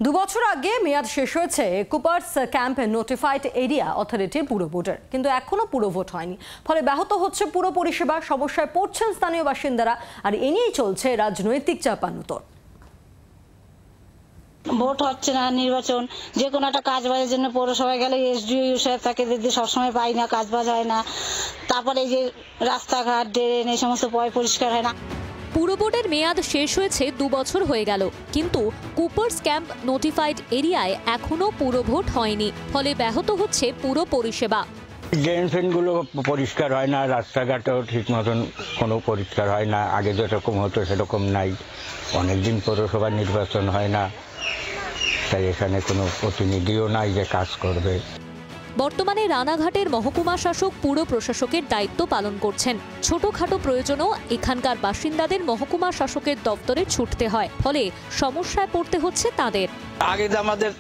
দুবছর আগে মেয়াদ শেষ হয়েছে কুপার্স ক্যাম্প নোটিফাইড এরিয়া অথরিটির পুরো ভোটের, কিন্তু এখনো পুরো ভোট হয়নি। ফলে ব্যাহত হচ্ছে পুরো পরিষেবা, সমস্যায় পড়ছেন স্থানীয় বাসিন্দারা, আর এ নিয়েই চলছে রাজনৈতিক চাপানুতর। ভোট হচ্ছে না, নির্বাচন যে কোনো একটা কাজ বাজের জন্য পৌরসভায় গেলে এসডিও সাহেব তাকে দিতে সবসময় পাই না, কাজ বাজ হয় না। তারপরে এই যে রাস্তাঘাট ড্রেন এই সমস্ত পরিষ্কার হয় না। পুরো ভোটের মেয়াদ শেষ হয়েছে 2 বছর হয়ে গেল, কিন্তু কুপার্স ক্যাম্প নোটিফাইড এরিয়ায় এখনো পুরো ভোট হয়নি। ফলে ব্যাহত হচ্ছে পুরো পরিষেবা। ড্রেন ফ্রেনগুলো পরিষ্কার হয় না, রাস্তাঘাটও ঠিক মতন কোনো পরিষ্কার হয় না। আগে যেরকম হতো সেরকম নাই। অনেকদিন পৌরসভার নির্বাচন হয় না, তাই এখানে কোনো প্রতিনিধিও নাই যে কাজ করবে। বর্তমানে রানাঘাটের মহকুমা শাসক পুর প্রশাসকের দায়িত্ব পালন করছেন। ছোটখাটো প্রয়োজনেও এখানকার বাসিন্দাদের মহকুমা শাসকের দপ্তরে ছুটতে হয়, ফলে সমস্যায় পড়তে হচ্ছে তাদের। আগে যে আমাদের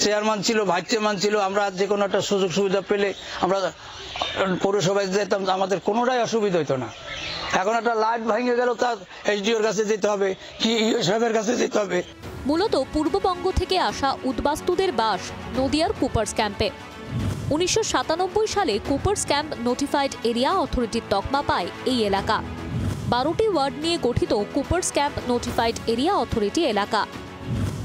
চেয়ারম্যান ছিল, ভাইস চেয়ারম্যান ছিল, আমরা যে কোনো একটা সুযোগ সুবিধা পেলে আমরা পৌরসভায় যেতাম, আমাদের কোনোটাই অসুবিধা হতো না। এখন একটা লাইট ভেঙে গেল, তার এসডিওর কাছে যেতে হবে, কি সাহেবের কাছে যেতে হবে। মূলত পূর্ববঙ্গ থেকে আসা উদ্বাস্তুদের বাস নদিয়ার কুপার্স ক্যাম্পে। 1997 সালে কুপার্স ক্যাম্প নোটিফাইড এরিয়া অথরিটির তকমা পায় এই এলাকা। 12টি ওয়ার্ড নিয়ে গঠিত Cooper's camp notified area authority এলাকা।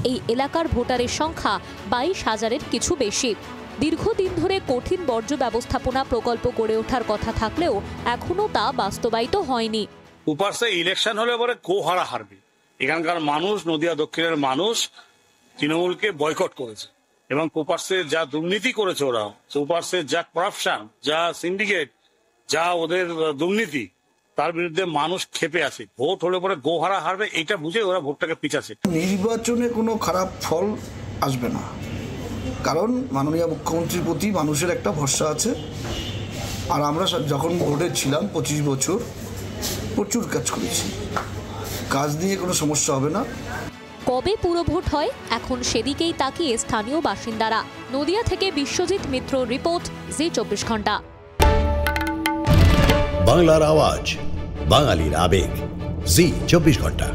এই এলাকার ভোটারের সংখ্যা 22,000-এর কিছু বেশি। দীর্ঘদিন ধরে কঠিন বর্জ্য ব্যবস্থাপনা প্রকল্প গড়ে ওঠার কথা থাকলেও এখনো তা বাস্তবায়িত হয়নি। কুপার্সে ইলেকশন হলে পরে গোহারা হারবে। এখানকার মানুষ, নদিয়া দক্ষিণের মানুষ তৃণমূলকে বয়কট করেছে, এবং কুপার্সে যা দুর্নীতি করেছে ওরা, কুপার্সে যা করাপশন, যা সিন্ডিকেট, যা ওদের দুর্নীতি, তার বিরুদ্ধে মানুষ ক্ষেপে আছে। ভোট হলে পরে গোহারা হারবে, এটা বুঝে ওরা ভোটটাকে পিছাচ্ছে। নির্বাচনে কোনো খারাপ ফল আসবে না, কারণ মাননীয় মুখ্যমন্ত্রীর প্রতি মানুষের একটা ভরসা আছে। আর আমরা যখন ভোটে ছিলাম 25 বছর প্রচুর কাজ করেছি, কাজ নিয়ে কোনো সমস্যা হবে না। কবে পুরো ভোট হয় এখন সেদিকেই তাকিয়ে স্থানীয় বাসিন্দারা। নদিয়া থেকে বিশ্বজিৎ মিত্র রিপোর্ট, জি 24 ঘন্টা। বাংলার আওয়াজ, বাঙালির আবেগ, জি 24 ঘন্টা।